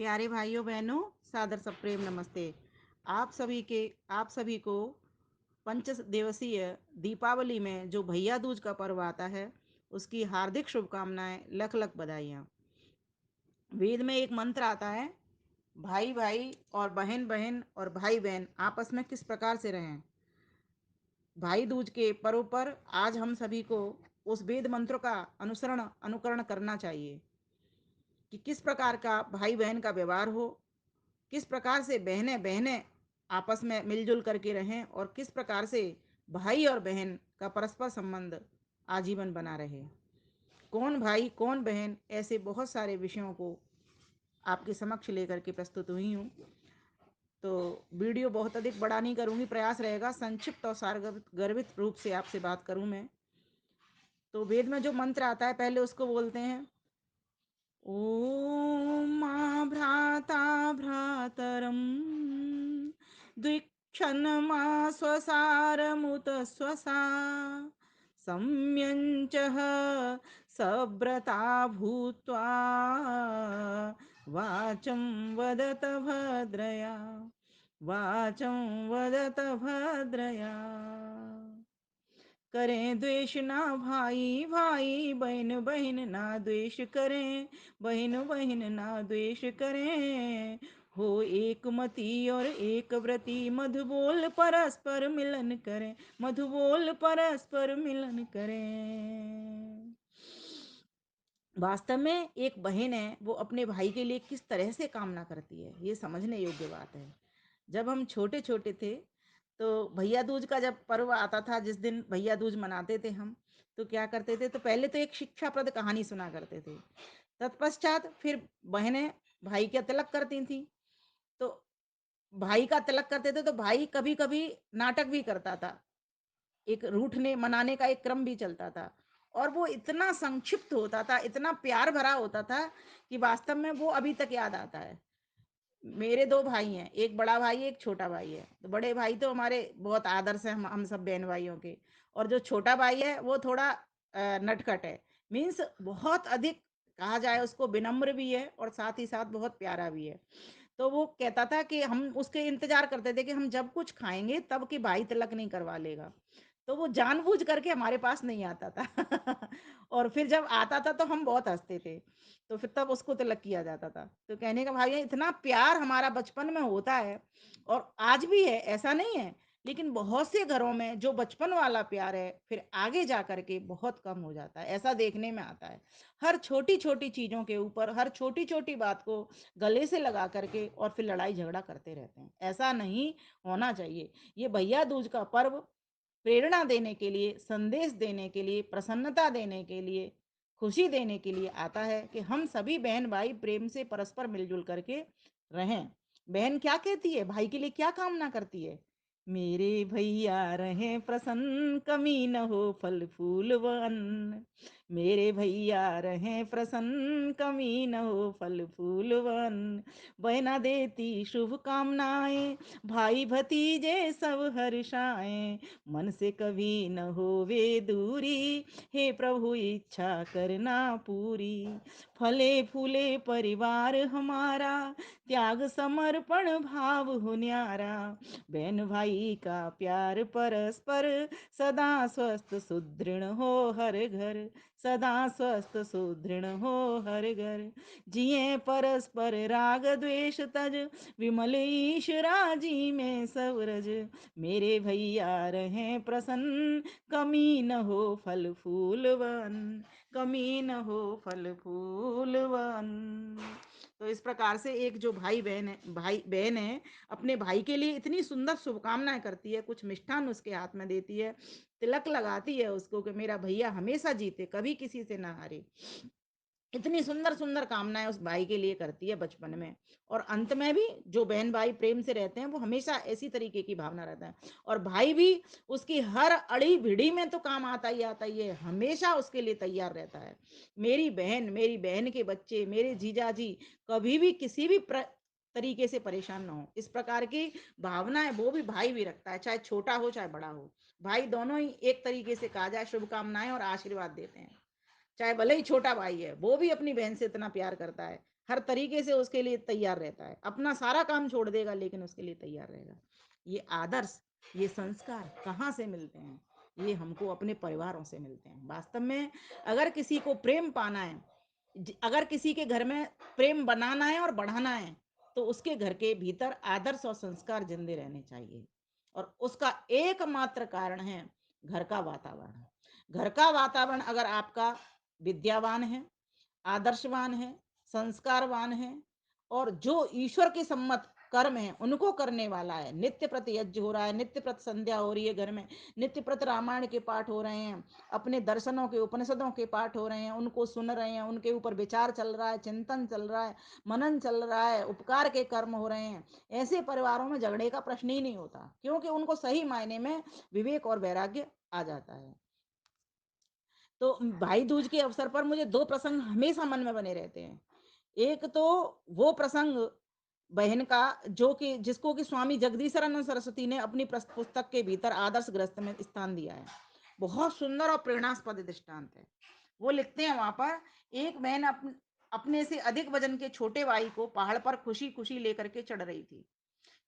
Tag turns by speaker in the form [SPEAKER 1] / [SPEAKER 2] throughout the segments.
[SPEAKER 1] प्यारे भाइयों बहनों, सादर सप्रेम नमस्ते। आप सभी को पंच दिवसीय दीपावली में जो भैया दूज का पर्व आता है, उसकी हार्दिक शुभकामनाएं, लख लख बधाइयाँ। वेद में एक मंत्र आता है, भाई भाई और बहन बहन और भाई बहन आपस में किस प्रकार से रहें। भाई दूज के पर्व पर आज हम सभी को उस वेद मंत्र का अनुकरण करना चाहिए कि किस प्रकार का भाई बहन का व्यवहार हो, किस प्रकार से बहनें बहनें आपस में मिलजुल करके रहें और किस प्रकार से भाई और बहन का परस्पर संबंध आजीवन बना रहे। कौन भाई कौन बहन, ऐसे बहुत सारे विषयों को आपके समक्ष लेकर के प्रस्तुत हुई हूँ। तो वीडियो बहुत अधिक बड़ा नहीं करूँगी, प्रयास रहेगा संक्षिप्त और सारगर्भित रूप से आपसे बात करूँ मैं। तो वेद में जो मंत्र आता है पहले उसको बोलते हैं, ॐ मा भ्राता भ्रातरं द्विक्षन्मा स्वसारमुत स्वसा सम्यञ्चः सव्रता भूत्वा वाचं वदत भद्रया वाचं वदत भद्रया। करें द्वेष ना भाई भाई, बहन बहन ना द्वेष करें, बहन बहन ना द्वेष करें। हो एक मति और एक व्रति, मधु बोल परस्पर मिलन करें, मधु बोल परस्पर मिलन करें। वास्तव में एक बहन है, वो अपने भाई के लिए किस तरह से कामना करती है, ये समझने योग्य बात है। जब हम छोटे छोटे थे तो भैया दूज का जब पर्व आता था, जिस दिन भैया दूज मनाते थे हम, तो क्या करते थे, तो पहले तो एक शिक्षाप्रद कहानी सुना करते थे। तत्पश्चात फिर बहनें भाई का तिलक करती थी। तो भाई का तिलक करते थे तो भाई कभी कभी नाटक भी करता था, एक रूठने मनाने का एक क्रम भी चलता था। और वो इतना संक्षिप्त होता था, इतना प्यार भरा होता था कि वास्तव में वो अभी तक याद आता है। मेरे दो भाई हैं, एक बड़ा भाई है एक छोटा भाई है। तो बड़े भाई तो हमारे बहुत आदर्श हैं, हम सब बहन भाइयों के। और जो छोटा भाई है वो थोड़ा नटखट है, मीन्स बहुत अधिक कहा जाए उसको विनम्र भी है और साथ ही साथ बहुत प्यारा भी है। तो वो कहता था कि हम उसके इंतजार करते थे कि हम जब कुछ खाएंगे तब कि भाई तिलक नहीं करवा लेगा। तो वो जानबूझ करके हमारे पास नहीं आता था और फिर जब आता था तो हम बहुत हंसते थे। तो फिर तब उसको तिलक किया जाता था। तो कहने का भाई है, इतना प्यार हमारा बचपन में होता है और आज भी है, ऐसा नहीं है। लेकिन बहुत से घरों में जो बचपन वाला प्यार है फिर आगे जा करके बहुत कम हो जाता है, ऐसा देखने में आता है। हर छोटी छोटी चीजों के ऊपर, हर छोटी छोटी बात को गले से लगा करके और फिर लड़ाई झगड़ा करते रहते हैं। ऐसा नहीं होना चाहिए। ये भैया दूज का पर्व प्रेरणा देने के लिए, संदेश देने के लिए, प्रसन्नता देने के लिए, खुशी देने के लिए आता है कि हम सभी बहन भाई प्रेम से परस्पर मिलजुल करके रहें। बहन क्या कहती है, भाई के लिए क्या कामना करती है, मेरे भैया रहें प्रसन्न, कमी न हो फल फूल व अन्न। मेरे भैया रहें प्रसन्न, कमी न हो फल फूल व अन्न। बहना देती शुभकामनाएं, भाई भतीजे सब हर्षाएं। मन से कभी न होवे दूरी, हे प्रभु इच्छा करना पूरी। फले फूले परिवार हमारा, त्याग समर्पण भाव हो न्यारा। बहन भाई का प्यार परस्पर, सदा स्वस्थ सुदृढ़ हो हर घर, सदा स्वस्थ सुदृढ़ हो हर घर। जिए परस्पर राग द्वेष तज, विमल ईश राजी में सब रज। मेरे भैया रहें प्रसन्न, कमी न हो फल फूल वन, कमी न हो फल फूल वन। तो इस प्रकार से एक जो भाई बहन है, अपने भाई के लिए इतनी सुंदर शुभकामनाएं करती है, कुछ मिष्ठान उसके हाथ में देती है, तिलक लगाती है उसको कि मेरा भैया हमेशा जीते, कभी किसी से ना हारे। इतनी सुंदर सुंदर कामनाएं उस भाई के लिए करती है बचपन में। और अंत में भी जो बहन भाई प्रेम से रहते हैं वो हमेशा ऐसी तरीके की भावना रहता है। और भाई भी उसकी हर अड़ी भिड़ी में तो काम आता ही है, हमेशा उसके लिए तैयार रहता है। मेरी बहन के बच्चे, मेरे जीजाजी कभी भी किसी भी तरीके से परेशान ना हो, इस प्रकार की भावना है वो भी भाई भी रखता है, चाहे छोटा हो चाहे बड़ा हो। भाई दोनों ही एक तरीके से कहा जाए शुभकामनाएं और आशीर्वाद देते हैं। चाहे भले ही छोटा भाई है, वो भी अपनी बहन से इतना प्यार करता है। हर तरीके से उसके लिए तैयार रहता है, अपना सारा काम छोड़ देगा लेकिन उसके लिए तैयार रहेगा। ये आदर्श, ये संस्कार कहाँ से मिलते हैं? ये हमको अपने परिवारों से मिलते हैं। वास्तव में अगर किसी को प्रेम पाना है, अगर किसी के घर में प्रेम बनाना है और बढ़ाना है, तो उसके घर के भीतर आदर्श और संस्कार जिंदे रहने चाहिए। और उसका एकमात्र कारण है घर का वातावरण। घर का वातावरण अगर आपका विद्यावान है, आदर्शवान है, संस्कारवान है और जो ईश्वर के सम्मत कर्म है उनको करने वाला है, नित्य प्रति यज्ञ हो रहा है, नित्य प्रति संध्या हो रही है घर में, नित्य प्रति रामायण के पाठ हो रहे हैं, अपने दर्शनों के उपनिषदों के पाठ हो रहे हैं, उनको सुन रहे हैं, उनके ऊपर विचार चल रहा है, चिंतन चल रहा है, मनन चल रहा है, उपकार के कर्म हो रहे हैं, ऐसे परिवारों में झगड़े का प्रश्न ही नहीं होता, क्योंकि उनको सही मायने में विवेक और वैराग्य आ जाता है। तो भाई दूज के अवसर पर मुझे दो प्रसंग हमेशा मन में बने रहते हैं। एक तो वो प्रसंग बहन का जो कि जिसको कि स्वामी जगदीशानंद सरस्वती ने अपनी पुस्तक के भीतर आदर्श ग्रस्त में स्थान दिया है। बहुत सुंदर और प्रेरणास्पद दृष्टांत है। वो लिखते हैं वहां पर, एक बहन अपने से अधिक वजन के छोटे भाई को पहाड़ पर खुशी खुशी लेकर के चढ़ रही थी।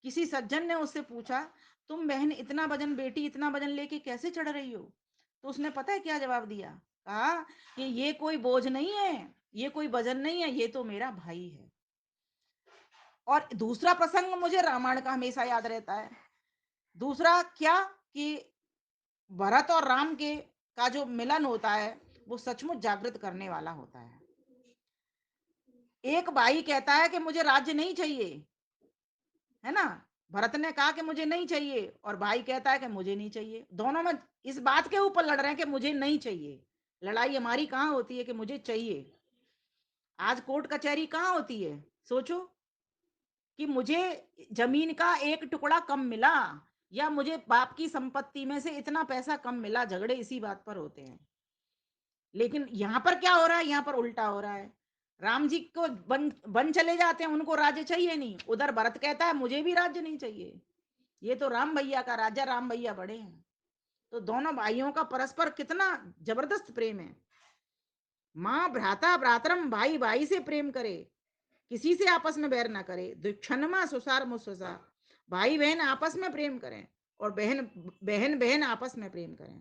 [SPEAKER 1] किसी सज्जन ने उससे पूछा, तुम बहन इतना वजन, बेटी इतना वजन लेके कैसे चढ़ रही हो? तो उसने पता है क्या जवाब दिया? कहा कि ये कोई बोझ नहीं है, ये कोई वजन नहीं है, ये तो मेरा भाई है। और दूसरा प्रसंग मुझे रामायण का हमेशा याद रहता है। दूसरा क्या कि भरत और राम के का जो मिलन होता है वो सचमुच जागृत करने वाला होता है। एक भाई कहता है कि मुझे राज्य नहीं चाहिए, है ना? भरत ने कहा कि मुझे नहीं चाहिए और भाई कहता है कि मुझे नहीं चाहिए। दोनों में इस बात के ऊपर लड़ रहे हैं कि मुझे नहीं चाहिए। लड़ाई हमारी कहाँ होती है कि मुझे चाहिए। आज कोर्ट कचहरी कहाँ होती है? सोचो कि मुझे जमीन का एक टुकड़ा कम मिला या मुझे बाप की संपत्ति में से इतना पैसा कम मिला, झगड़े इसी बात पर होते हैं। लेकिन यहाँ पर क्या हो रहा है? यहाँ पर उल्टा हो रहा है। राम जी को बन चले जाते हैं, उनको राज्य चाहिए नहीं। उधर भरत कहता है मुझे भी राज्य नहीं चाहिए, ये तो राम भैया का राजा, राम भैया बड़े हैं। तो दोनों भाइयों का परस्पर कितना जबरदस्त प्रेम है। माँ भ्राता भ्रातरम, भाई भाई से प्रेम करे, किसी से आपस में बैर ना करे। दुक्षणमा सुसार मुसुसा, भाई बहन आपस में प्रेम करें और बहन बहन बहन आपस में प्रेम करें।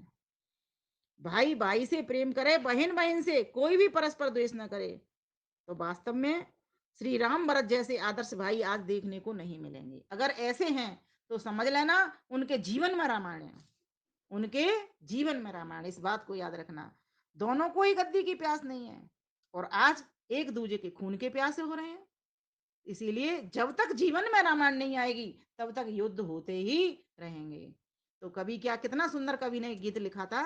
[SPEAKER 1] भाई भाई से प्रेम करे, बहन बहन से, कोई भी परस्पर द्वेष ना करे। तो वास्तव में श्री राम भरत जैसे आदर्श भाई आज देखने को नहीं मिलेंगे। अगर ऐसे हैं तो समझ लेना उनके जीवन में रामायण है, उनके जीवन में रामायण। इस बात को याद रखना, दोनों को ही गद्दी की प्यास नहीं है और आज एक दूसरे के खून के प्यासे हो रहे हैं। इसीलिए जब तक जीवन में रामायण नहीं आएगी तब तक युद्ध होते ही रहेंगे। तो कवि क्या, कितना सुंदर कवि ने गीत लिखा था,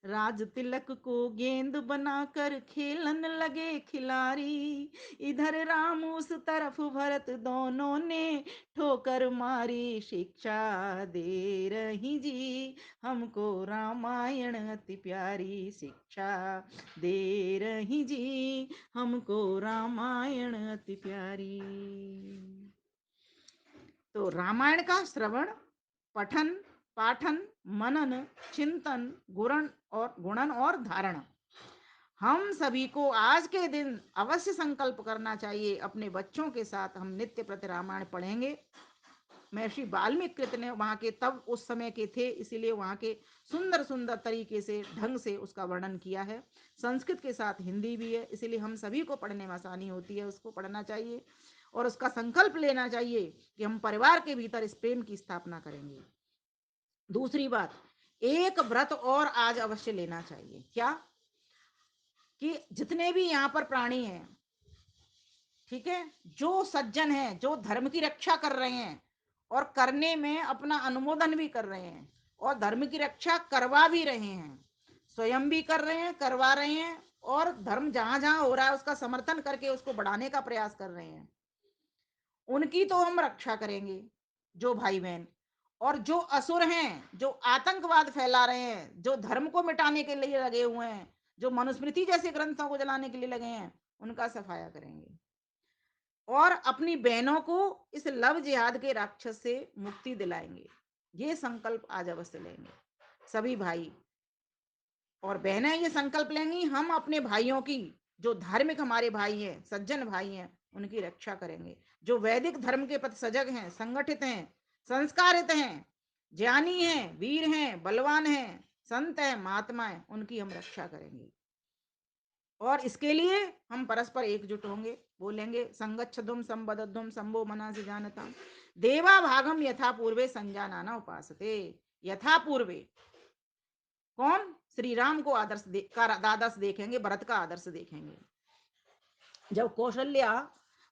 [SPEAKER 1] राज तिलक को गेंद बनाकर खेलन लगे खिलाड़ी, इधर राम उस तरफ भरत, दोनों ने ठोकर मारी, शिक्षा दे रही जी हमको रामायण अति प्यारी, शिक्षा दे रही जी हमको रामायण अति प्यारी। तो रामायण का श्रवण, पठन, पाठन, मनन, चिंतन, गुणन और धारण, हम सभी को आज के दिन अवश्य संकल्प करना चाहिए। अपने बच्चों के साथ हम नित्य प्रति रामायण पढ़ेंगे। महर्षि वाल्मीकि कृत ने वहां के, तब उस समय के थे इसीलिए वहां के सुंदर सुंदर तरीके से, ढंग से उसका वर्णन किया है। संस्कृत के साथ हिंदी भी है, इसीलिए हम सभी को पढ़ने में आसानी होती है। उसको पढ़ना चाहिए और उसका संकल्प लेना चाहिए कि हम परिवार के भीतर इस प्रेम की स्थापना करेंगे। दूसरी बात, एक व्रत और आज अवश्य लेना चाहिए। क्या? कि जितने भी यहाँ पर प्राणी हैं, ठीक है, जो सज्जन हैं, जो धर्म की रक्षा कर रहे हैं और करने में अपना अनुमोदन भी कर रहे हैं और धर्म की रक्षा करवा भी रहे हैं, स्वयं भी कर रहे हैं, करवा रहे हैं और धर्म जहां जहां हो रहा है उसका समर्थन करके उसको बढ़ाने का प्रयास कर रहे हैं, उनकी तो हम रक्षा करेंगे, जो भाई बहन। और जो असुर हैं, जो आतंकवाद फैला रहे हैं, जो धर्म को मिटाने के लिए लगे हुए हैं, जो मनुस्मृति जैसे ग्रंथों को जलाने के लिए लगे हैं, उनका सफाया करेंगे और अपनी बहनों को इस लव जिहाद के राक्षस से मुक्ति दिलाएंगे। ये संकल्प आज अवश्य लेंगे सभी भाई और बहनें। ये संकल्प लेंगी हम अपने भाइयों की, जो धार्मिक हमारे भाई हैं, सज्जन भाई हैं, उनकी रक्षा करेंगे। जो वैदिक धर्म के प्रति सजग हैं, संगठित हैं, संस्कारित हैं, ज्ञानी हैं, वीर हैं, बलवान हैं, संत हैं, महात्मा हैं, उनकी हम रक्षा करेंगे। और इसके लिए हम परस्पर एकजुट होंगे, बोलेंगे संगच्छध्वम संबद्धध्वम संभो मनासि जानताम देवा भागम यथा पूर्वे संजानाना उपासते। यथा पूर्वे कौन? श्री राम को का आदर्श देखेंगे, भरत का आदर्श देखेंगे। जब कौशल्या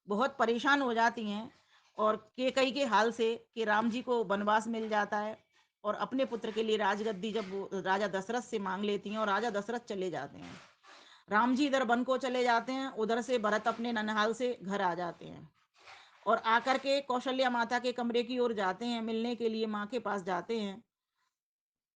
[SPEAKER 1] बहुत परेशान हो जाती हैं और केकई के हाल से कि राम जी को वनवास मिल जाता है और अपने पुत्र के लिए राजगद्दी जब वो राजा दशरथ से मांग लेती हैं और राजा दशरथ चले जाते हैं, राम जी इधर वन को चले जाते हैं, उधर से भरत अपने ननिहाल से घर आ जाते हैं और आकर के कौशल्या माता के कमरे की ओर जाते हैं, मिलने के लिए माँ के पास जाते हैं।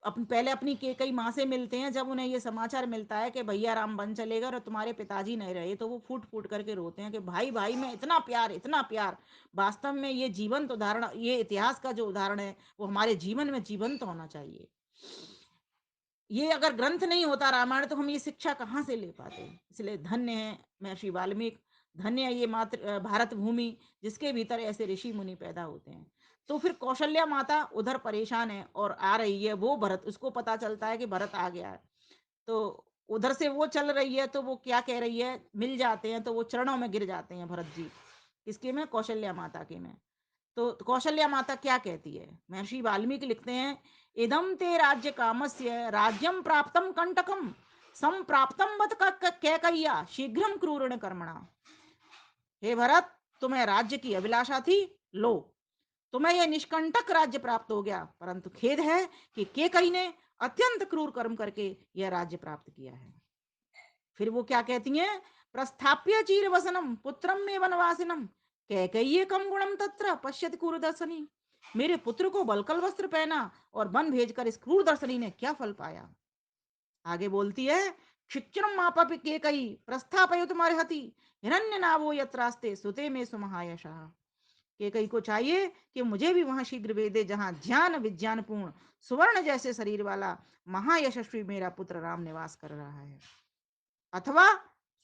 [SPEAKER 1] पहले अपनी केकई माँ से मिलते हैं। जब उन्हें ये समाचार मिलता है कि भैया राम वन चलेगा और तुम्हारे पिताजी नहीं रहे, तो वो फूट फूट करके रोते हैं कि भाई भाई में इतना प्यार, इतना प्यार। वास्तव में ये जीवंत उदाहरण, ये इतिहास का जो उदाहरण है वो हमारे जीवन में जीवंत होना चाहिए। ये अगर ग्रंथ नहीं होता रामायण, तो हम ये शिक्षा कहाँ से ले पाते। इसलिए धन्य है महर्षि वाल्मीकि, धन्य है ये मात्र भारत भूमि जिसके भीतर ऐसे ऋषि मुनि पैदा होते हैं। तो फिर कौशल्या माता उधर परेशान है और आ रही है, वो भरत, उसको पता चलता है कि भरत आ गया है, तो उधर से वो चल रही है, तो वो क्या कह रही है, मिल जाते हैं तो वो चरणों में गिर जाते हैं भरत जी। किसके में? कौशल्या माता के में। तो कौशल्या माता क्या कहती है? महर्षि वाल्मीकि लिखते हैं, इदम ते राज्य कामस्य राज्यम प्राप्तम कंटकम संप्राप्तम वत कैकय्या शीघ्रम क्रूरण कर्मणा। हे भरत, तुम्हें राज्य की अभिलाषा थी, लो तुम्हें यह निष्कंटक राज्य प्राप्त हो गया, परंतु खेद है कि केकई ने अत्यंत क्रूर कर्म करके यह राज्य प्राप्त किया है। फिर वो क्या कहती हैं, प्रस्थाप्य चीर वसनम पुत्रम में वनवासिनम कैकय्ये कम गुणम तत्र पश्यति क्रूरदर्शनी। मेरे पुत्र को बलकल वस्त्र पहना और वन भेजकर इस क्रूरदर्शनी ने क्या फल पाया। आगे बोलती है, क्षित्रम मापपि केकई प्रस्थापयुत मर्हति हिरण्य नावो यत्रास्ते सुते में सुमहायशः। केकई को चाहिए कि मुझे भी वहां शीघ्र भेज दे जहां ज्ञान विज्ञान पूर्ण सुवर्ण जैसे शरीर वाला महायशस्वी मेरा पुत्र राम निवास कर रहा है। अथवा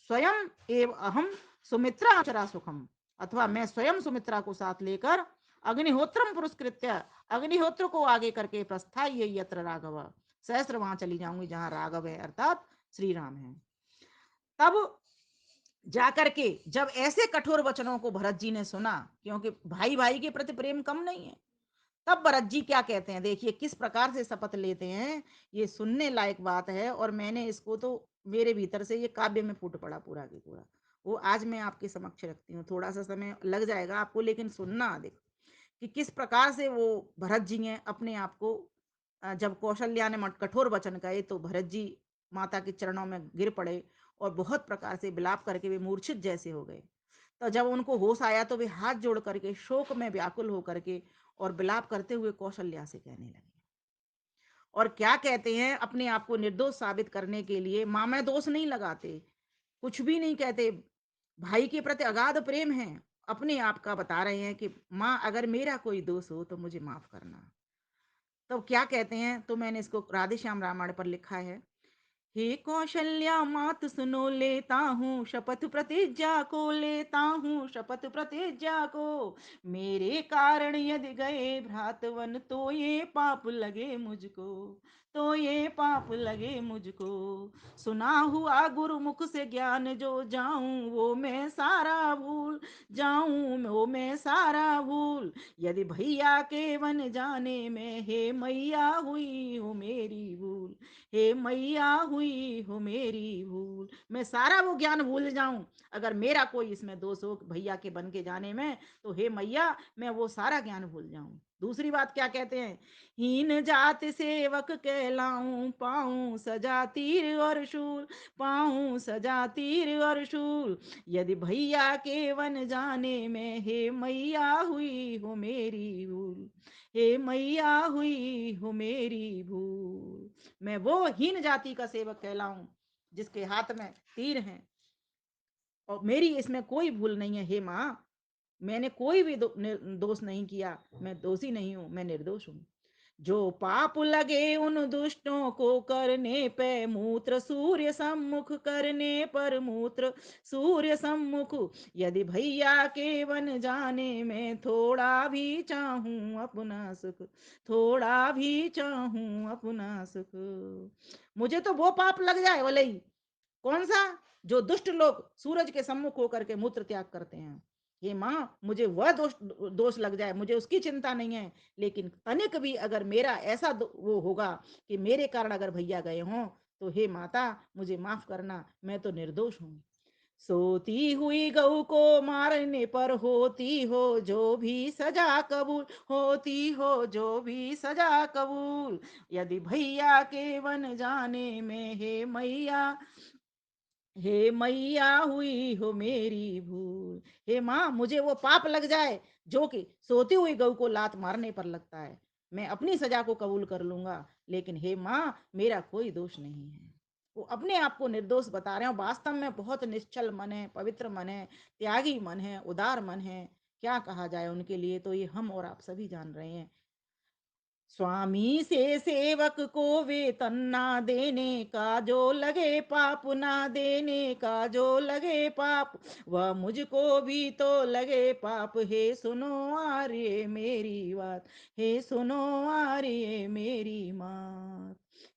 [SPEAKER 1] स्वयं एव अहम सुमित्रा चरा सुखम, अथवा मैं स्वयं सुमित्रा को साथ लेकर अग्निहोत्रम पुरस्कृत्य, अग्निहोत्र को आगे करके प्रस्थाय यत्र राघव, सहस्त्र वहां चली जाऊंगी जहां राघव है अर्थात श्री राम है। तब जाकर के जब ऐसे कठोर वचनों को भरत जी ने सुना, क्योंकि भाई भाई के प्रति प्रेम कम नहीं है, तब भरत जी क्या कहते हैं, देखिए किस प्रकार से शपथ लेते हैं। ये सुनने लायक बात है और मैंने इसको तो मेरे भीतर से ये काव्य में फूट पड़ा पूरा की पूरा। वो आज मैं आपके समक्ष रखती हूँ, थोड़ा सा समय लग जाएगा आपको, लेकिन सुनना अधिक कि किस प्रकार से वो भरत जी ने अपने आप को जब कौशल्या ने कठोर वचन कहे तो भरत जी माता के चरणों में गिर पड़े और बहुत प्रकार से विलाप करके वे मूर्छित जैसे हो गए। तो जब उनको होश आया तो वे हाथ जोड़ करके शोक में व्याकुल होकर के और विलाप करते हुए कौशल्या से कहने लगे। और क्या कहते हैं, अपने आप को निर्दोष साबित करने के लिए माँ मैं दोष नहीं लगाते, कुछ भी नहीं कहते, भाई के प्रति अगाध प्रेम है, अपने आप का बता रहे हैं कि माँ अगर मेरा कोई दोष हो तो मुझे माफ करना। तो क्या कहते हैं, तो मैंने इसको राधे श्याम रामायण पर लिखा है। हे कौशल्या मात सुनो लेता हूँ शपथ प्रतिज्ञा को, लेता हूँ शपथ प्रतिज्ञा को, मेरे कारण यदि गए भ्रातवन तो ये पाप लगे मुझको, तो ये पाप लगे मुझको। सुना हुआ गुरुमुख से ज्ञान जो जाऊं वो मैं सारा भूल जाऊं, वो मैं सारा भूल, यदि भैया के वन जाने में हे मैया हुई हो मेरी भूल, हे मैया हुई हो मेरी भूल। मैं सारा वो ज्ञान भूल जाऊं, अगर मेरा कोई इसमें दोष हो भैया के बन के जाने में, तो हे मैया मैं वो सारा ज्ञान भूल जाऊं। दूसरी बात क्या कहते हैं, हीन जात सेवक कहलाऊं, पाऊं सजा तीर और शूल, पाऊं सजा तीर और शूल, यदि भैया के वन जाने में हे मैया हुई हो मेरी भूल, हे मैया हुई हो मेरी भूल। मैं वो हीन जाति का सेवक कहलाऊं जिसके हाथ में तीर हैं और मेरी इसमें कोई भूल नहीं है। हे माँ मैंने कोई भी दोष नहीं किया, मैं दोषी नहीं हूं, मैं निर्दोष हूं। जो पाप लगे उन दुष्टों को करने पे मूत्र सूर्य सम्मुख, करने पर मूत्र सूर्य सम्मुख। यदि भैया के वन जाने में थोड़ा भी चाहूं अपना सुख, थोड़ा भी चाहूं अपना सुख। मुझे तो वो पाप लग जाए भले ही। कौन सा? जो दुष्ट लोग सूरज के सम्मुख होकर के मूत्र त्याग करते हैं। ये माँ, मुझे वह दोष दोष लग जाए, मुझे उसकी चिंता नहीं है। लेकिन तनिक भी अगर मेरा ऐसा वो होगा कि मेरे कारण अगर भैया गए हों, तो हे माता मुझे माफ करना, मैं तो निर्दोष हूँ। सोती हुई गऊ को मारने पर होती हो जो भी सजा कबूल, होती हो जो भी सजा कबूल। यदि भैया के वन जाने में हे मैया, हे मैया हुई हो मेरी भूल। हे माँ, मुझे वो पाप लग जाए जो कि सोती हुई गऊ को लात मारने पर लगता है, मैं अपनी सजा को कबूल कर लूंगा। लेकिन हे माँ, मेरा कोई दोष नहीं है। वो अपने आप को निर्दोष बता रहे हैं, वास्तव में बहुत निश्चल मन है, पवित्र मन है, त्यागी मन है, उदार मन है। क्या कहा जाए उनके लिए, तो ये हम और आप सभी जान रहे हैं। स्वामी से सेवक को वेतन ना देने का जो लगे पाप, ना देने का जो लगे पाप, वह मुझको भी तो लगे पाप। हे सुनो आर्य मेरी बात, हे सुनो आर्य मेरी बात।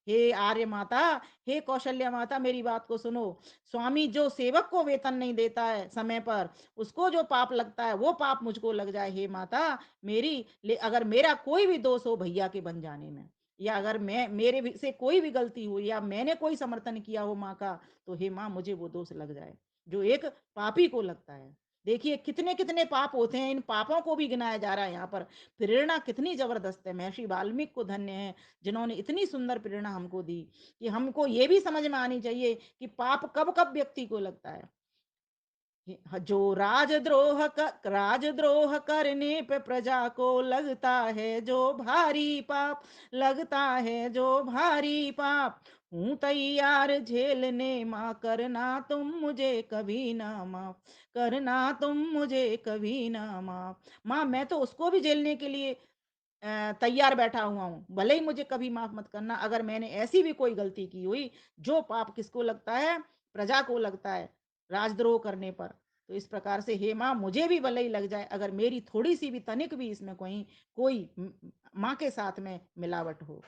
[SPEAKER 1] हे आर्य माता, हे कौशल्या माता, मेरी बात को सुनो। स्वामी जो सेवक को वेतन नहीं देता है समय पर, उसको जो पाप लगता है वो पाप मुझको लग जाए। हे माता मेरी, अगर मेरा कोई भी दोष हो भैया के बन जाने में, या अगर मैं मेरे से कोई भी गलती हुई या मैंने कोई समर्थन किया हो माँ का, तो हे माँ मुझे वो दोष लग जाए जो एक पापी को लगता है। देखिए कितने कितने पाप होते हैं, इन पापों को भी गिनाया जा रहा है यहाँ पर। प्रेरणा कितनी जबरदस्त है। महर्षि वाल्मीकि को धन्य है जिन्होंने इतनी सुंदर प्रेरणा हमको दी कि हमको ये भी समझ में आनी चाहिए कि पाप कब कब व्यक्ति को लगता है। जो राजद्रोह करने पे प्रजा को लगता है जो भारी पाप, लगता है जो भारी पाप, हूं तैयार झेलने माँ, करना तुम मुझे कभी ना माफ, करना तुम मुझे कभी ना माफ। माँ मैं तो उसको भी झेलने के लिए तैयार बैठा हुआ हूँ, भले ही मुझे कभी माफ मत करना अगर मैंने ऐसी भी कोई गलती की हुई। जो पाप किसको लगता है? प्रजा को लगता है, राजद्रोह करने पर। तो इस प्रकार से हे माँ, मुझे भी भले ही लग जाए अगर मेरी थोड़ी सी भी तनिक भी इसमें कोई कोई माँ के साथ में मिलावट हो।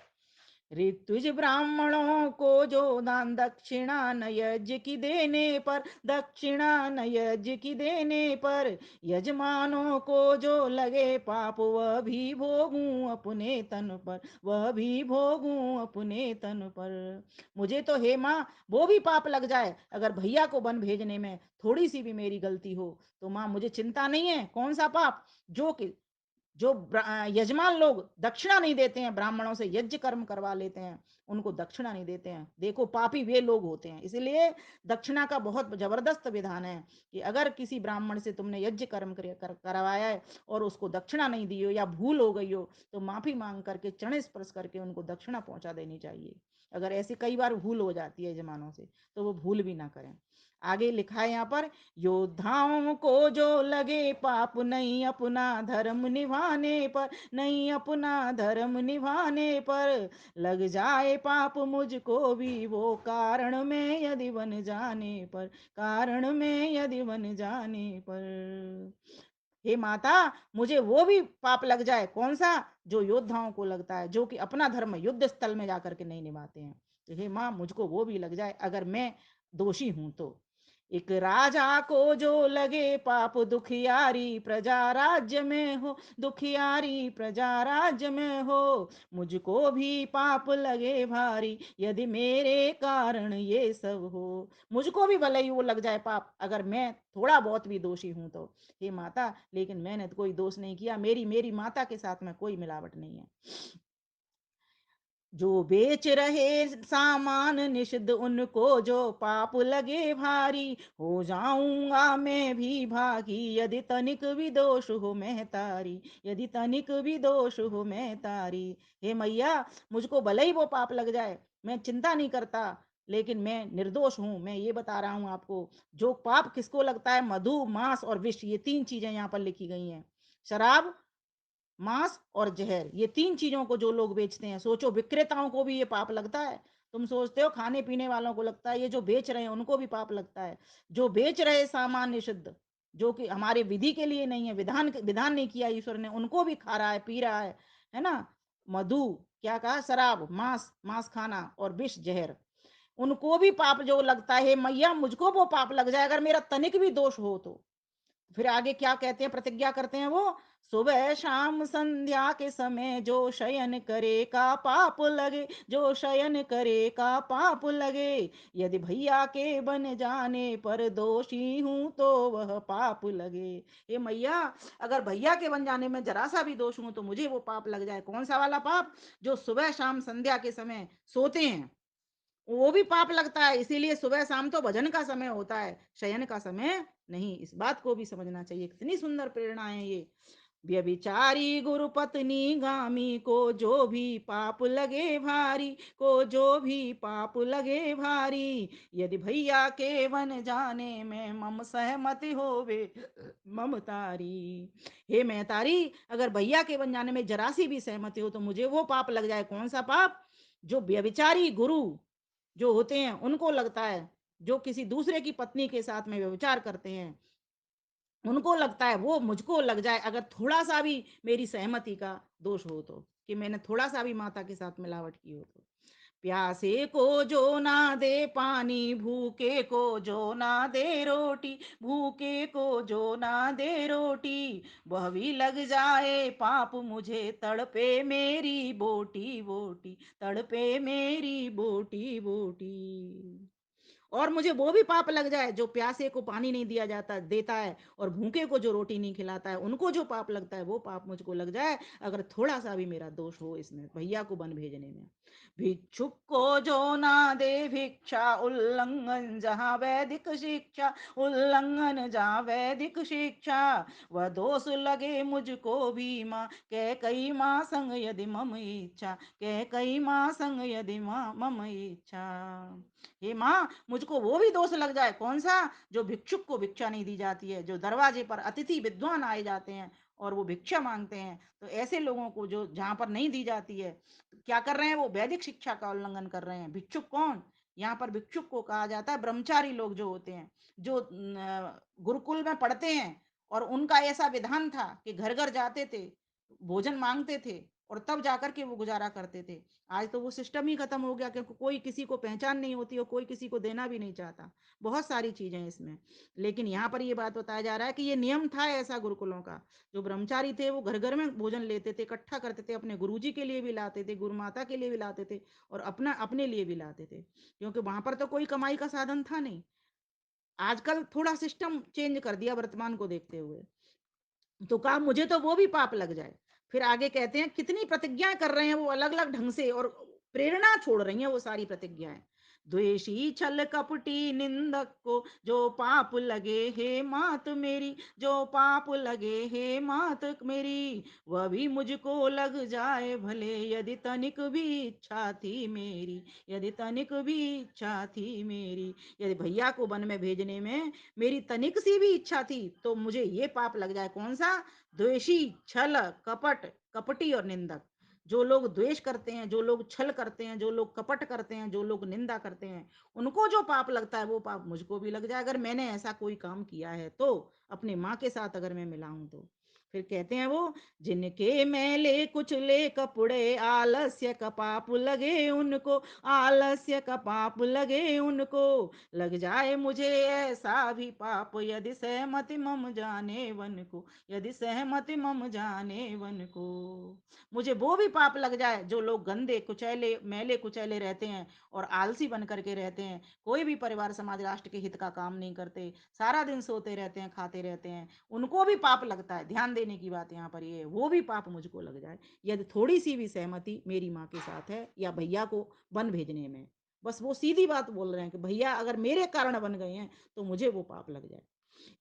[SPEAKER 1] ऋतुज ब्राह्मणों को जो दान दक्षिणा न यज्ञ की देने पर, दक्षिणा न यज्ञ की देने पर, यजमानों को जो लगे पाप, वह भी भोगूं अपने तन पर, वह भी भोगूं अपने तन पर। मुझे तो हे माँ वो भी पाप लग जाए अगर भैया को वन भेजने में थोड़ी सी भी मेरी गलती हो, तो माँ मुझे चिंता नहीं है। कौन सा पाप? जो कि जो यजमान लोग दक्षिणा नहीं देते हैं, ब्राह्मणों से यज्ञ कर्म करवा लेते हैं, उनको दक्षिणा नहीं देते हैं, देखो पापी वे लोग होते हैं। इसलिए दक्षिणा का बहुत जबरदस्त विधान है कि अगर किसी ब्राह्मण से तुमने यज्ञ कर्म करवाया है और उसको दक्षिणा नहीं दी हो या भूल हो गई हो, तो माफी मांग करके चरण स्पर्श करके उनको दक्षिणा पहुंचा देनी चाहिए। अगर ऐसी कई बार भूल हो जाती है यजमानों से, तो वो भूल भी ना करें। आगे लिखा है यहाँ पर, योद्धाओं को जो लगे पाप, नहीं अपना धर्म निभाने पर, नहीं अपना धर्म निभाने पर, लग जाए पाप मुझको भी वो कारण में यदि बन जाने पर, कारण में यदि बन जाने पर। हे माता, मुझे वो भी पाप लग जाए। कौन सा? जो योद्धाओं को लगता है, जो कि अपना धर्म युद्ध स्थल में जाकर के नहीं निभाते हैं। तो हे माँ मुझको वो भी लग जाए अगर मैं दोषी हूं तो। एक राजा को जो लगे पाप, दुखियारी प्रजा राज्य में हो, दुखियारी प्रजा राज्य में हो, मुझको भी पाप लगे भारी यदि मेरे कारण ये सब हो। मुझको भी भले ही वो लग जाए पाप अगर मैं थोड़ा बहुत भी दोषी हूं तो। हे माता, लेकिन मैंने तो कोई दोष नहीं किया, मेरी मेरी माता के साथ में कोई मिलावट नहीं है। जो बेच रहे सामान निषिद्ध, उनको जो पाप लगे भारी, हो जाऊंगा मैं भी भागी यदि तनिक भी दोष हो मैं तारी, यदि तनिक भी दोष हो मैं तारी। हे मैया, मुझको भले ही वो पाप लग जाए, मैं चिंता नहीं करता, लेकिन मैं निर्दोष हूं। मैं ये बता रहा हूं आपको, जो पाप किसको लगता है? मधु, मांस और विष, ये तीन चीजें यहाँ पर लिखी गई हैं। शराब, मांस और जहर, ये 3 चीज़ों को जो लोग बेचते हैं, सोचो विक्रेताओं को भी ये पाप लगता है। तुम सोचते हो खाने-पीने वालों को लगता है, ये जो बेच रहे हैं उनको भी पाप लगता है। जो बेच रहे सामान निषिद्ध, जो कि हमारे विधि के लिए नहीं है, विधान नहीं किया ईश्वर ने, उनको भी खा रहा है, पी रहा है ना? मधु, क्या कहा? शराब, मांस, मांस खाना और विष, जहर, उनको भी पाप जो लगता है, हे मैया मुझको वो पाप लग जाए अगर मेरा तनिक भी दोष हो तो। फिर आगे क्या कहते हैं, प्रतिज्ञा करते हैं वो, सुबह शाम संध्या के समय जो शयन करे का पाप लगे, जो शयन करे का पाप लगे, यदि भैया के बन जाने पर दोषी हूं तो वह पाप लगे। ये मैया, अगर भैया के बन जाने में जरा सा भी दोष हूं तो मुझे वो पाप लग जाए। कौन सा वाला पाप? जो सुबह शाम संध्या के समय सोते हैं, वो भी पाप लगता है। इसीलिए सुबह शाम तो भजन का समय होता है, शयन का समय नहीं। इस बात को भी समझना चाहिए। कितनी सुंदर प्रेरणा है ये। व्यभिचारी गुरु पत्नी गामी को जो भी पाप लगे भारी, को जो भी पाप लगे भारी, यदि भैया के बन जाने में मम सहमति होवे मम तारी। हे मैं तारी, अगर भैया के बन जाने में जरा सी भी सहमति हो तो मुझे वो पाप लग जाए। कौन सा पाप? जो व्यभिचारी गुरु जो होते हैं उनको लगता है, जो किसी दूसरे की पत्नी के साथ में व्यभिचार करते हैं उनको लगता है, वो मुझको लग जाए अगर थोड़ा सा भी मेरी सहमति का दोष हो तो, कि मैंने थोड़ा सा भी माता के साथ मिलावट की हो तो। प्यासे को जो ना दे पानी, भूखे को जो ना दे रोटी, भूखे को जो ना दे रोटी, वह भी लग जाए पाप मुझे, तड़पे मेरी बोटी बोटी, तड़पे मेरी बोटी बोटी। और मुझे वो भी पाप लग जाए जो प्यासे को पानी नहीं दिया जाता देता है, और भूखे को जो रोटी नहीं खिलाता है, उनको जो पाप लगता है वो पाप मुझको लग जाए अगर थोड़ा सा भी मेरा दोष हो इसमें, भैया को बन भेजने में। भिक्षुक को जो ना दे भिक्षा, उल्लंघन जहाँ वैदिक शिक्षा, उल्लंघन जहाँ वैदिक शिक्षा, वह दोष लगे मुझको भी माँ, कह कई माँ संग यदि मम इच्छा, कह कई माँ संग यदि मम इच्छा। हे माँ, मुझको वो भी दोष लग जाए। कौन सा? जो भिक्षुक को भिक्षा नहीं दी जाती है, जो दरवाजे पर अतिथि विद्वान आए जाते हैं और वो भिक्षा मांगते हैं, तो ऐसे लोगों को जो जहां पर नहीं दी जाती है, तो क्या कर रहे हैं? वो वैदिक शिक्षा का उल्लंघन कर रहे हैं। भिक्षुक कौन? यहाँ पर भिक्षुक को कहा जाता है ब्रह्मचारी लोग जो होते हैं, जो गुरुकुल में पढ़ते हैं, और उनका ऐसा विधान था कि घर घर जाते थे, भोजन मांगते थे, और तब जाकर के वो गुजारा करते थे। आज तो वो सिस्टम ही खत्म हो गया, क्योंकि कोई किसी को पहचान नहीं होती और कोई किसी को देना भी नहीं चाहता। बहुत सारी चीजें हैं इसमें। लेकिन यहाँ पर ये बात बताया जा रहा है कि ये नियम था ऐसा गुरुकुलों का। जो ब्रह्मचारी थे वो घर घर में भोजन लेते थे, इकट्ठा करते थे, अपने गुरुजी के लिए भी लाते थे, गुरु माता के लिए भी लाते थे, और अपना अपने लिए भी लाते थे, क्योंकि वहां पर तो कोई कमाई का साधन था नहीं। आजकल थोड़ा सिस्टम चेंज कर दिया वर्तमान को देखते हुए। तो कहा मुझे तो वो भी पाप लग जाए। फिर आगे कहते हैं कितनी प्रतिज्ञा कर रहे हैं वो अलग अलग ढंग से, और प्रेरणा छोड़ रही हैं वो सारी प्रतिज्ञाएं। द्वेषी छल कपटी निंदक को जो पाप लगे हे मात मेरी, जो पाप लगे हे मात मेरी, वह भी मुझको लग जाए भले, यदि तनिक भी इच्छा थी मेरी, यदि तनिक भी इच्छा थी मेरी। यदि भैया को वन में भेजने में मेरी तनिक सी भी इच्छा थी तो मुझे ये पाप लग जाए। कौन सा? द्वेषी, छल, कपट, कपटी और निंदक। जो लोग द्वेष करते हैं, जो लोग छल करते हैं, जो लोग कपट करते हैं, जो लोग निंदा करते हैं, उनको जो पाप लगता है वो पाप मुझको भी लग जाए, अगर मैंने ऐसा कोई काम किया है तो, अपनी माँ के साथ अगर मैं मिला हूं तो। फिर कहते हैं वो, जिनके मैले कुचले कपड़े, आलस्य का पाप लगे उनको, आलस्य का पाप लगे उनको, लग जाए मुझे ऐसा भी पाप, यदि सहमति मम जाने वन को, यदि सहमति मम जाने वन को। मुझे वो भी पाप लग जाए जो लोग गंदे कुचैले मैले कुचैले रहते हैं और आलसी बन करके रहते हैं, कोई भी परिवार समाज राष्ट्र के हित का काम नहीं करते, सारा दिन सोते रहते हैं, खाते रहते हैं, उनको भी पाप लगता है। ध्यान देने की बात यहाँ पर ये है, वो भी पाप मुझको लग जाए यदि थोड़ी सी भी सहमति मेरी माँ के साथ है या भैया को वन भेजने में। बस वो सीधी बात बोल रहे हैं कि भैया अगर मेरे कारण बन गए हैं तो मुझे वो पाप लग जाए।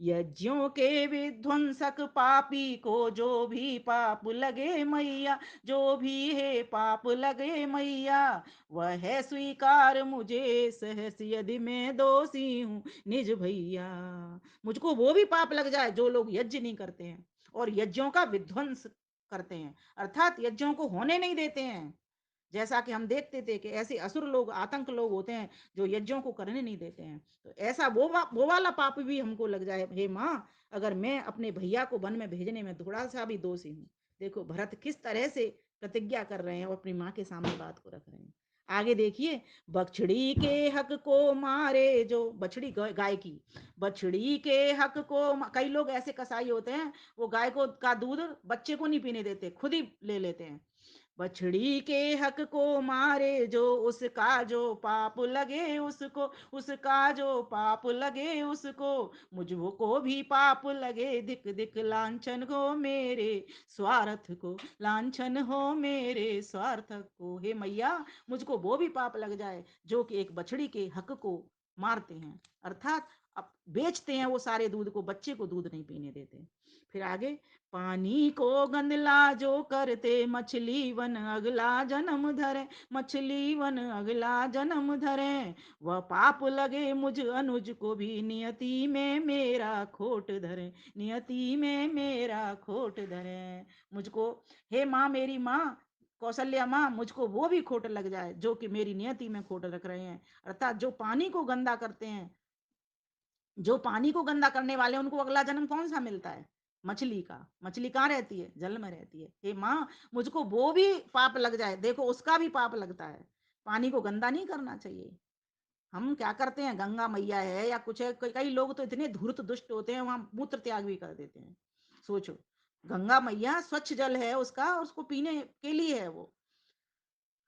[SPEAKER 1] यज्ञों के विध्वंसक पापी को जो भी पाप लगे मैया, जो भी है पाप लगे मैया, वह है स्वीकार मुझे सहस, यदि मैं दोषी हूँ निज भैया। मुझको वो भी पाप लग जाए जो लोग यज्ञ नहीं करते हैं और यज्ञों का विध्वंस करते हैं, अर्थात यज्ञों को होने नहीं देते हैं। जैसा कि हम देखते थे कि ऐसे असुर लोग, आतंक लोग होते हैं जो यज्ञों को करने नहीं देते हैं। तो ऐसा वो वाला पाप भी हमको लग जाए, हे माँ, अगर मैं अपने भैया को वन में भेजने में थोड़ा सा भी दोषी हूँ। देखो भरत किस तरह से प्रतिज्ञा कर रहे हैं और अपनी माँ के सामने बात को रख रहे हैं। आगे देखिए, बछड़ी के हक को मारे जो, बछड़ी गाय की, बछड़ी के हक को कई लोग ऐसे कसाई होते हैं, वो गाय को का दूध बच्चे को नहीं पीने देते, खुद ही ले लेते हैं। बछड़ी के हक को मारे जो, उसका जो पाप लगे उसको, उसका जो पाप लगे उसको, मुझको भी पाप लगे, धिक धिक लांछन हो मेरे स्वार्थ को, लांछन हो मेरे स्वार्थ को। हे मैया, मुझको वो भी पाप लग जाए जो कि एक बछड़ी के हक को मारते हैं, अर्थात अब बेचते हैं वो सारे दूध को, बच्चे को दूध नहीं पीने देते। फिर आगे, पानी को गंदला जो करते, मछली वन अगला जन्म धरे, मछली वन अगला जन्म धरे, वह पाप लगे मुझ अनुज को भी, नियति में मेरा खोट धरे, नियति में मेरा खोट धरे। मुझको, हे माँ, मेरी माँ कौशल्या माँ, मुझको वो भी खोट लग जाए जो कि मेरी नियति में खोट रख रहे हैं, अर्थात जो पानी को गंदा करते हैं, जो पानी को गंदा करने वाले हैं, उनको अगला जन्म कौन सा मिलता है? मछली का। मछली कहाँ रहती है? जल में रहती है। हे माँ, मुझको वो भी पाप लग जाए, देखो उसका भी पाप लगता है। पानी को गंदा नहीं करना चाहिए। हम क्या करते हैं, गंगा मैया है या कुछ है, कई लोग तो इतने धूर्त दुष्ट होते हैं, वहां मूत्र त्याग भी कर देते हैं। सोचो, गंगा मैया स्वच्छ जल है उसका, और उसको पीने के लिए है वो,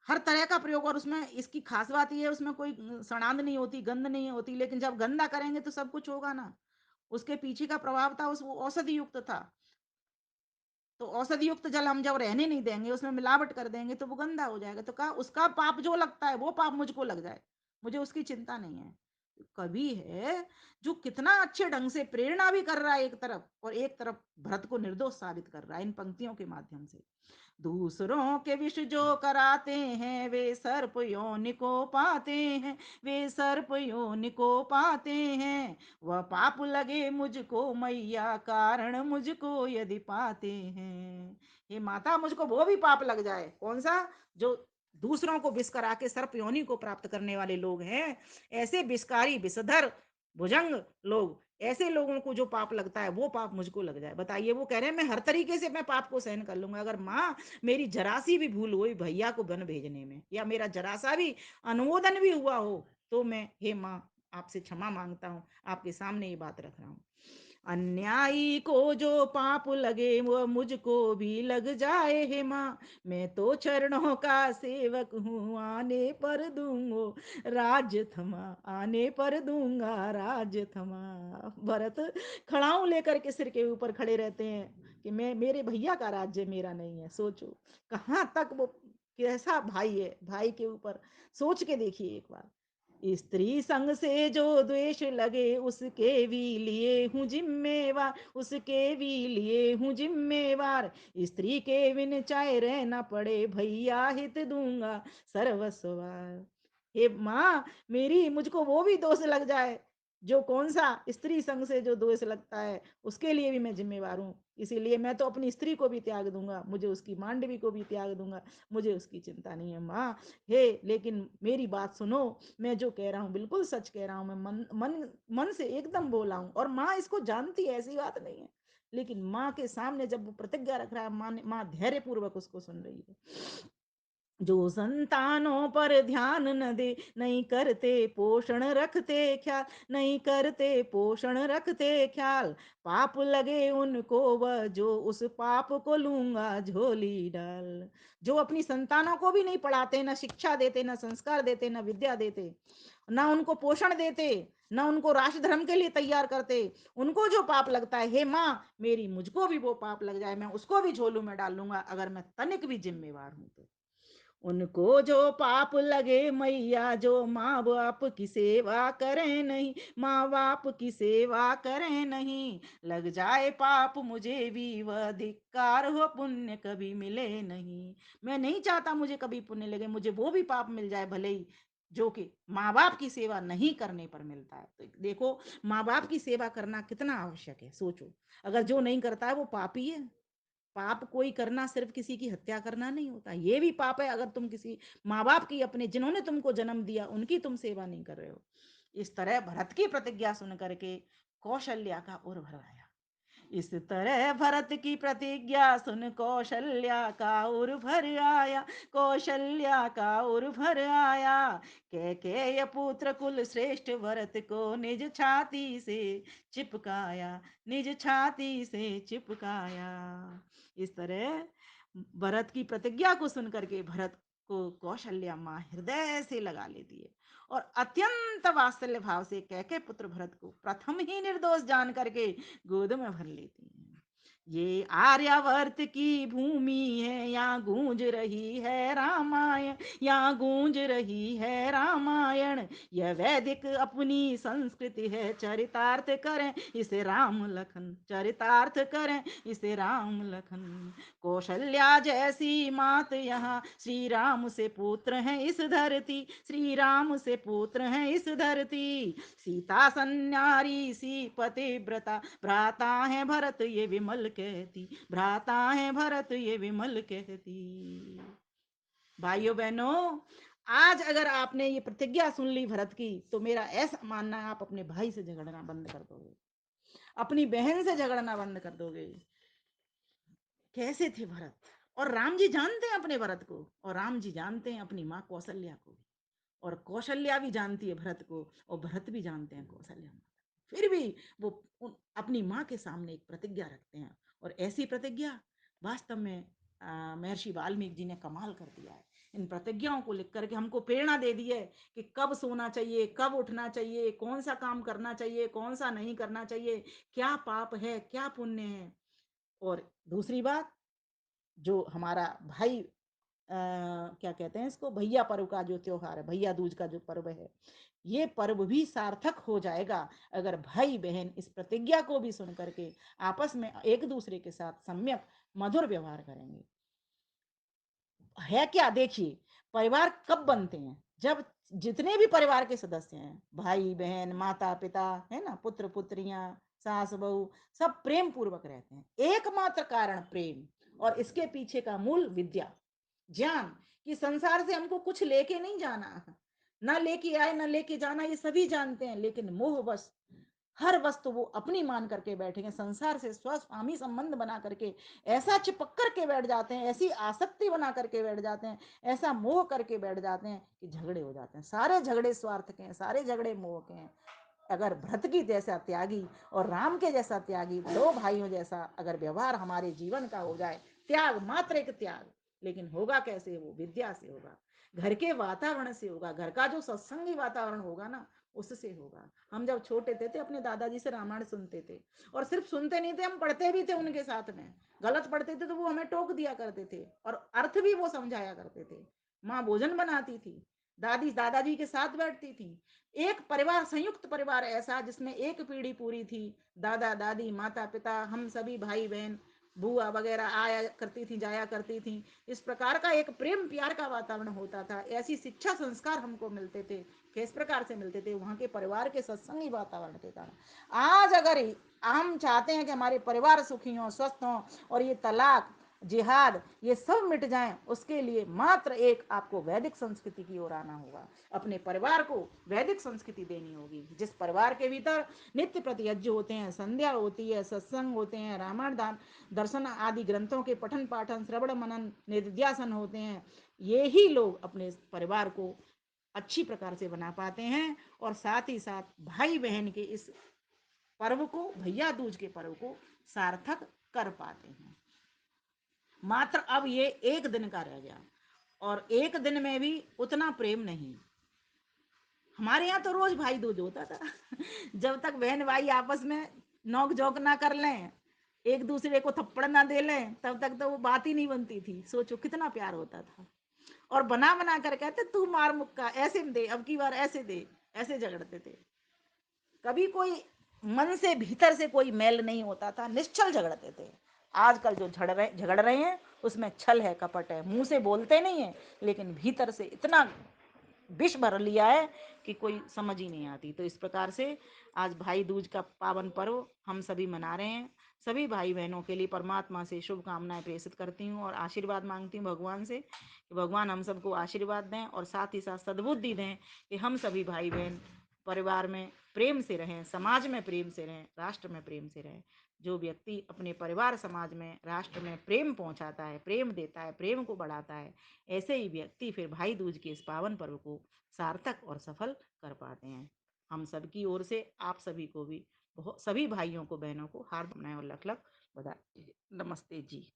[SPEAKER 1] हर तरह का प्रयोग, और उसमें इसकी खास बात ये है, उसमें कोई सड़ांध नहीं होती, गंध नहीं होती, लेकिन जब गंदा करेंगे तो सब कुछ होगा ना। उसके पीछे का प्रभाव था, उस वो औषधि युक्त था। तो औषधि युक्त जल हम जब रहने नहीं देंगे, उसमें मिलावट कर देंगे, तो वो गंदा हो जाएगा। तो कहा उसका पाप जो लगता है, वो पाप मुझको लग जाए, मुझे उसकी चिंता नहीं है। कवि है जो कितना अच्छे ढंग से प्रेरणा भी कर रहा है एक तरफ, और एक तरफ भरत को निर्दोष साबित कर रहा है इन पंक्तियों के माध्यम से। दूसरों के विष जो कराते हैं, वे सर्प योनि को पाते हैं, वे सर्प योनि को पाते हैं, वह पाप लगे मुझको मैया, कारण मुझको यदि पाते हैं। हे माता, मुझको वो भी पाप लग जाए, कौन सा? जो दूसरों को विष करा के सर्प योनि को प्राप्त करने वाले लोग हैं, ऐसे विषकारी विषधर भुजंग लोग, ऐसे लोगों को जो पाप लगता है, वो पाप मुझको लग जाए। बताइए, वो कह रहे हैं मैं हर तरीके से मैं पाप को सहन कर लूंगा, अगर माँ मेरी जरा सी भी भूल हुई भैया को वन भेजने में, या मेरा जरा सा भी अनुमोदन भी हुआ हो, तो मैं, हे माँ, आपसे क्षमा मांगता हूँ, आपके सामने ये बात रख रहा हूँ। अन्यायी को जो पाप लगे वो मुझको भी लग जाए, हे माँ, मैं तो चरणों का सेवक हूँ, आने पर दूंगो राज थमा, आने पर दूंगा राज थमा। भरत खड़ाऊ लेकर के सिर के ऊपर खड़े रहते हैं कि मैं, मेरे भैया का राज्य मेरा नहीं है। सोचो कहाँ तक वो, कैसा भाई है, भाई के ऊपर सोच के देखिए एक बार। स्त्री संग से जो द्वेष लगे, उसके भी लिए हूँ जिम्मेवार, उसके भी लिए हूँ जिम्मेवार, स्त्री के बिन चाहे रहना पड़े, भैया हित दूंगा सर्वस्वार। हे माँ मेरी, मुझको वो भी दोष लग जाए, जो कौन सा? स्त्री संग से जो दोष लगता है, उसके लिए भी मैं जिम्मेवार हूँ, इसीलिए मैं तो अपनी स्त्री को भी त्याग दूंगा, मुझे उसकी मांडवी को भी त्याग दूंगा, मुझे उसकी चिंता नहीं है माँ। हे लेकिन मेरी बात सुनो, मैं जो कह रहा हूँ बिल्कुल सच कह रहा हूँ, मैं मन मन मन से एकदम बोला हूँ, और माँ इसको जानती है, ऐसी बात नहीं है। लेकिन माँ के सामने जब वो प्रतिज्ञा रख रहा है, माँ धैर्य पूर्वक उसको सुन रही है। जो संतानों पर ध्यान न दे, नहीं करते पोषण रखते ख्याल, नहीं करते पोषण रखते ख्याल, पाप लगे उनको वह जो, उस पाप को लूंगा झोली डाल। जो अपनी संतानों को भी नहीं पढ़ाते, ना शिक्षा देते, ना संस्कार देते, ना विद्या देते, ना उनको पोषण देते, ना उनको राष्ट्र धर्म के लिए तैयार करते, उनको जो पाप लगता है, हे माँ मेरी, मुझको भी वो पाप लग जाए, मैं उसको भी झोलू में डाल लूंगा, अगर मैं तनिक भी जिम्मेवार हूं तो। उनको जो पाप लगे मैया, जो माँ बाप की सेवा करें नहीं, माँ बाप की सेवा करें नहीं, लग जाए पाप मुझे भी, वह धिक्कार हो, पुण्य कभी मिले नहीं। मैं नहीं चाहता मुझे कभी पुण्य लगे, मुझे वो भी पाप मिल जाए भले ही, जो कि माँ बाप की सेवा नहीं करने पर मिलता है। तो देखो माँ बाप की सेवा करना कितना आवश्यक है, सोचो, अगर जो नहीं करता है वो पापी है। पाप कोई करना सिर्फ किसी की हत्या करना नहीं होता, ये भी पाप है अगर तुम किसी माँ बाप की, अपने जिन्होंने तुमको जन्म दिया, उनकी तुम सेवा नहीं कर रहे हो। इस तरह भरत की प्रतिज्ञा सुन करके कौशल्या का उर भर आया। इस तरह भरत की प्रतिज्ञा सुन कौशल्या का उर भर आया, कौशल्या का उर भर आया। कैकेय पुत्र कुल श्रेष्ठ भरत को निज छाती से चिपकाया, निज छाती से चिपकाया। इस तरह भरत की प्रतिज्ञा को सुनकर के भरत को कौशल्या माँ हृदय से लगा लेती है और अत्यंत वात्सल्य भाव से कैके पुत्र भरत को प्रथम ही निर्दोष जान करके गोद में भर लेती हैं। ये आर्यावर्त की भूमि है, यहाँ गूंज रही है रामायण, यहाँ गूंज रही है रामायण। यह वैदिक अपनी संस्कृति है, चरितार्थ करें इसे राम लखन, चरितार्थ करें इसे राम लखन। कौशल्या जैसी मात यहाँ, श्री राम से पुत्र हैं इस धरती, श्री राम से पुत्र हैं इस धरती। सीता सन्यारी सी पतिव्रता, भ्राता है भरत ये विमल कहती, भ्राता है भरत ये विमल कहती। भाइयों बहनों, आज अगर आपने ये प्रतिज्ञा सुन ली भरत की, तो मेरा ऐसा मानना है आप अपने भाई से झगड़ना बंद कर दोगे, अपनी बहन से झगड़ना बंद कर दोगे। कैसे थे भरत, और राम जी जानते हैं अपने भरत को, और राम जी जानते हैं अपनी माँ कौशल्या को, और कौशल्या भी जानती है भरत को, और भरत भी जानते हैं कौशल्या माता। फिर भी वो अपनी माँ के सामने एक प्रतिज्ञा रखते हैं, और ऐसी प्रतिज्ञा वास्तव में महर्षि वाल्मीकि जी ने कमाल कर दिया है। इन प्रतिज्ञाओं को लिख करके हमको प्रेरणा दे दी है कि कब सोना चाहिए, कब उठना चाहिए, कौन सा काम करना चाहिए, कौन सा नहीं करना चाहिए, क्या पाप है, क्या पुण्य है। और दूसरी बात, जो हमारा भाई क्या कहते हैं इसको, भैया पर्व का जो त्योहार है, भैया दूज का जो पर्व है, ये पर्व भी सार्थक हो जाएगा अगर भाई बहन इस प्रतिज्ञा को भी सुन करके आपस में एक दूसरे के साथ सम्यक मधुर व्यवहार करेंगे। है क्या, देखिए, परिवार कब बनते हैं, जब जितने भी परिवार के सदस्य हैं, भाई बहन, माता पिता, है ना, पुत्र पुत्रियां, सास बहू, सब प्रेम पूर्वक रहते हैं। एकमात्र कारण प्रेम, और इसके पीछे का मूल विद्या, ज्ञान, कि संसार से हमको कुछ लेके नहीं जाना, ना लेके आए ना लेके जाना, ये सभी जानते हैं, लेकिन मोहवश हर वस्तु वो अपनी मान करके बैठेंगे, संसार से स्वस्वामी संबंध बना करके ऐसा चिपक करके बैठ जाते हैं, ऐसी आसक्ति बना करके बैठ जाते हैं, ऐसा मोह करके बैठ जाते हैं कि झगड़े हो जाते हैं। सारे झगड़े स्वार्थ के हैं, सारे झगड़े मोह के हैं। अगर भरत की जैसा त्यागी और राम के जैसा त्यागी, दो भाइयों जैसा अगर व्यवहार हमारे जीवन का हो जाए, त्याग, मात्र एक त्याग, लेकिन होगा कैसे, वो विद्या से होगा, घर के वातावरण से होगा, घर का जो सत्संगी वातावरण होगा ना, उससे होगा। हम जब छोटे थे अपने दादाजी से रामायण सुनते थे, और सिर्फ सुनते नहीं थे, हम पढ़ते भी थे उनके साथ में। गलत पढ़ते थे तो वो हमें टोक दिया करते थे, और अर्थ भी वो समझाया करते थे। माँ भोजन बनाती थी, दादी दादाजी के साथ बैठती थी। एक परिवार, संयुक्त परिवार ऐसा जिसमें एक पीढ़ी पूरी थी, दादा दादी, माता पिता, हम सभी भाई बहन, बुआ वगैरह आया करती थी, जाया करती थी। इस प्रकार का एक प्रेम प्यार का वातावरण होता था, ऐसी शिक्षा संस्कार हमको मिलते थे। किस प्रकार से मिलते थे, वहाँ के परिवार के सत्संगी वातावरण के कारण। आज अगर हम चाहते हैं कि हमारे परिवार सुखी हों, स्वस्थ हों, और ये तलाक, जिहाद, ये सब मिट जाएं, उसके लिए मात्र एक आपको वैदिक संस्कृति की ओर आना होगा। अपने परिवार को वैदिक संस्कृति देनी होगी, जिस परिवार के भीतर नित्य प्रति यज्ञ होते हैं, संध्या होती है, सत्संग होते हैं, रामायण दान दर्शन आदि ग्रंथों के पठन पाठन, श्रवण मनन, निधिध्यासन होते हैं, ये ही लोग अपने परिवार को अच्छी प्रकार से बना पाते हैं, और साथ ही साथ भाई बहन के इस पर्व को, भैया दूज के पर्व को सार्थक कर पाते हैं। मात्र अब ये एक दिन का रह गया, और एक दिन में भी उतना प्रेम नहीं। हमारे यहाँ तो रोज भाई दूज होता था जब तक बहन भाई आपस में नोक झोंक ना कर लें, एक दूसरे को थप्पड़ ना दे लें, तब तक तो वो बात ही नहीं बनती थी। सोचो कितना प्यार होता था, और बना बना कर कहते तू मार मुक्का, ऐसे दे, अब की बार ऐसे दे, ऐसे झगड़ते थे। कभी कोई मन से भीतर से कोई मेल नहीं होता था, निश्चल झगड़ते थे। आजकल जो झगड़ रहे हैं उसमें छल है, कपट है, मुंह से बोलते नहीं है, लेकिन भीतर से इतना विष भर लिया है कि कोई समझ ही नहीं आती। तो इस प्रकार से आज भाई दूज का पावन पर्व हम सभी मना रहे हैं। सभी भाई बहनों के लिए परमात्मा से शुभकामनाएं प्रेषित करती हूँ और आशीर्वाद मांगती हूँ भगवान से कि भगवान हम सबको आशीर्वाद दें और साथ ही साथ सद्बुद्धि दें कि हम सभी भाई बहन परिवार में प्रेम से रहें, समाज में प्रेम से रहें, राष्ट्र में प्रेम से रहें। जो व्यक्ति अपने परिवार, समाज में, राष्ट्र में प्रेम पहुंचाता है, प्रेम देता है, प्रेम को बढ़ाता है, ऐसे ही व्यक्ति फिर भाई दूज के इस पावन पर्व को सार्थक और सफल कर पाते हैं। हम सबकी ओर से आप सभी को भी, बहुत सभी भाइयों को, बहनों को हार्दिक और लख लख बधाई। नमस्ते जी।